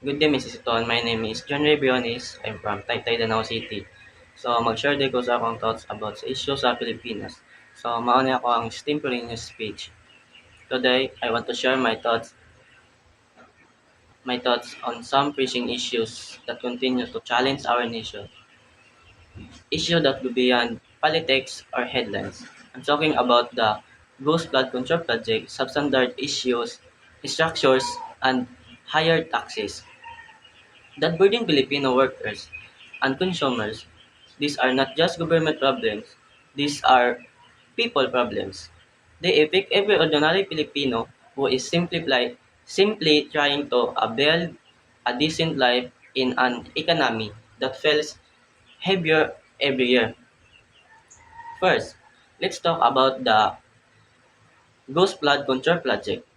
Good day, Mrs. Iton. My name is John Ray Briones. I'm from Taytay, Danao City. So, mag-share din ko sa akong thoughts about sa issue sa Pilipinas. So, mauna ako ang extemporaneous speech. Today, I want to share my thoughts on some pressing issues that continue to challenge our nation. Issue that go beyond politics or headlines. I'm talking about the Ghost Flood Control Project, substandard issues, structures, and higher taxes that burden Filipino workers and consumers. These are not just government problems, these are people problems. They affect every ordinary Filipino who is simply trying to build a decent life in an economy that feels heavier every year. First, let's talk about the Ghost Flood Control Project.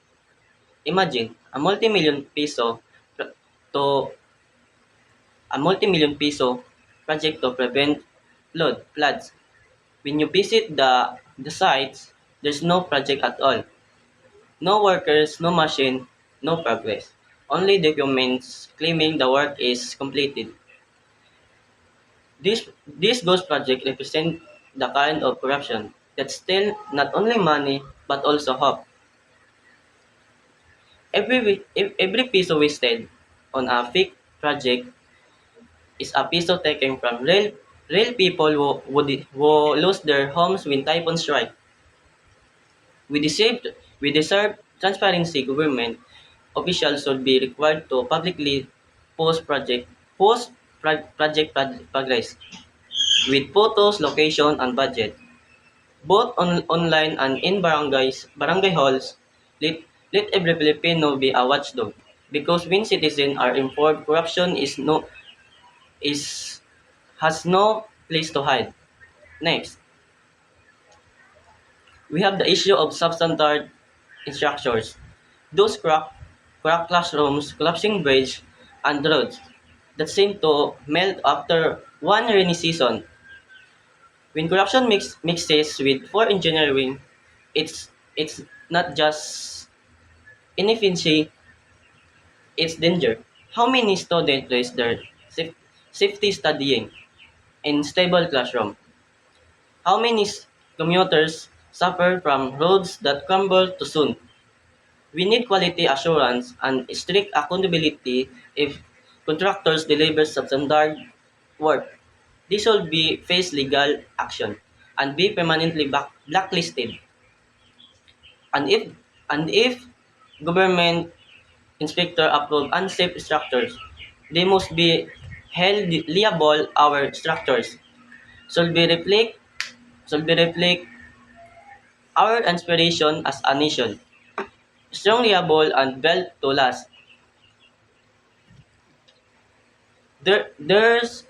Imagine to a multi-million peso project to prevent floods. When you visit the sites, there's no project at all. No workers, no machine, no progress. Only documents claiming the work is completed. This ghost project represent the kind of corruption that steal not only money but also hope. Every piso wasted on a fake project is a piso taken from real people who lose their homes when typhoons strike. We deserve transparency. Government officials should be required to publicly post project progress with photos, location, and budget, both online and in barangay halls. Let every Filipino be a watchdog, because when citizens are informed, corruption is has no place to hide. Next, we have the issue of substandard structures. Those cracked classrooms, collapsing bridge, and roads that seem to melt after one rainy season. When corruption mixes with poor engineering, it's not just inefficiency, it's danger. How many students lose their safety studying in stable classroom? How many commuters suffer from roads that crumble too soon? We need quality assurance and strict accountability if contractors deliver substandard work. This will be face legal action and be permanently blacklisted. And if government inspector approve unsafe structures, they must be held liable. Our structures should be reflect our inspiration as a nation, strong, liable, and built to last. There's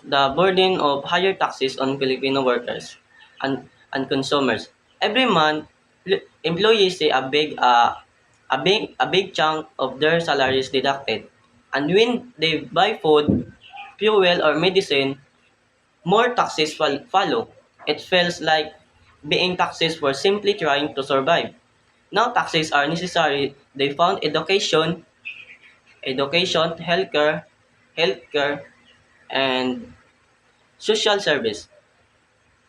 the burden of higher taxes on Filipino workers and consumers. Every month, employees say a big chunk of their salaries deducted. And when they buy food, fuel, or medicine, more taxes follow. It feels like being taxes for simply trying to survive. Now taxes are necessary. They found education, healthcare, and social service.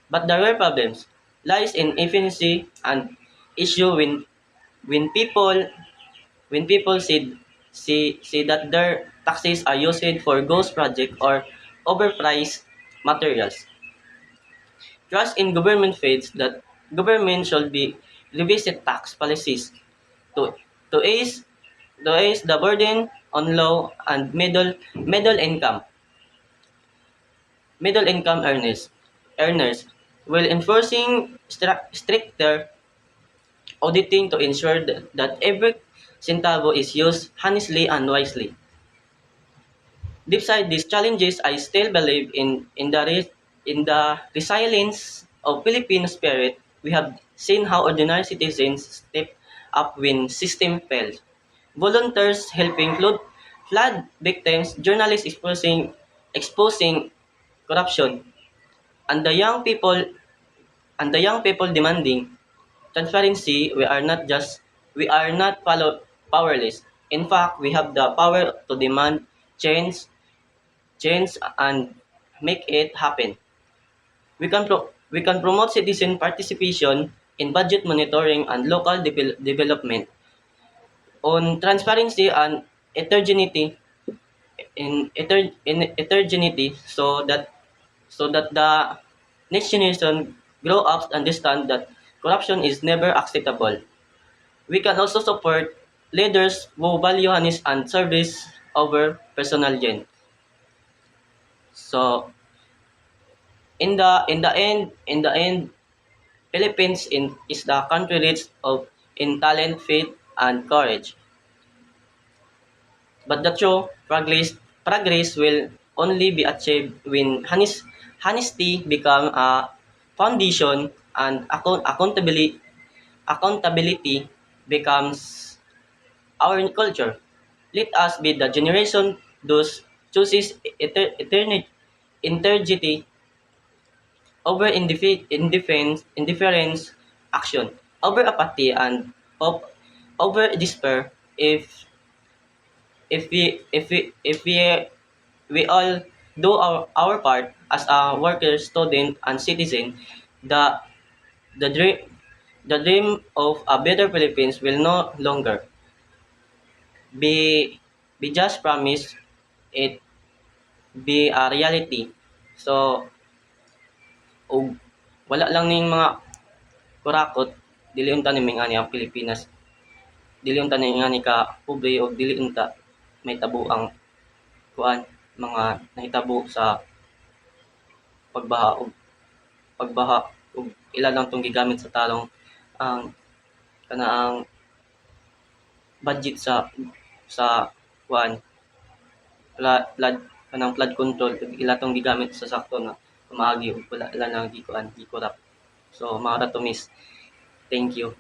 But the real problems lies in efficiency and issue when people when people see that their taxes are used for ghost project or overpriced materials. Trust in government fades that government should be revisit tax policies to to ease the burden on low and middle income earners, while enforcing stricter auditing to ensure that every centavo is used honestly and wisely. Despite these challenges, I still believe in the resilience of Filipino spirit. We have seen how ordinary citizens step up when system fails. Volunteers helping flood victims, journalists exposing corruption, and the young people demanding transparency. We are not powerless. In fact, we have the power to demand change, change and make it happen. We can promote citizen participation in budget monitoring and local development on transparency and heterogeneity in heterogeneity so that the next generation grow up to understand that corruption is never acceptable. We can also support leaders who value honest and service over personal gain. So in the end, Philippines is the country rich of in talent, faith, and courage. But the true progress will only be achieved when honesty become a foundation and accountability becomes our culture. Let us be the generation those chooses integrity over indifference action, over apathy and over despair. If we all do our part as a worker, student, and citizen, the the dream the dream of a better Philippines will no longer be be just promise, it be a reality. So og wala lang ning mga kurakot, dili unta ni mingani ang Pilipinas, dili unta ni ingani ka pobre o dili unta may tabo ang kuan mga nahitabo sa pagbaha og pagbaha ug ila lang tong gigamit sa tarong ang kanaang budget sa kuan flood kanang flood control ug ila tong gigamit sa sakto nga pamaagi ug wala ila lang gikuan gikurap. So mao ra to miss. Thank you.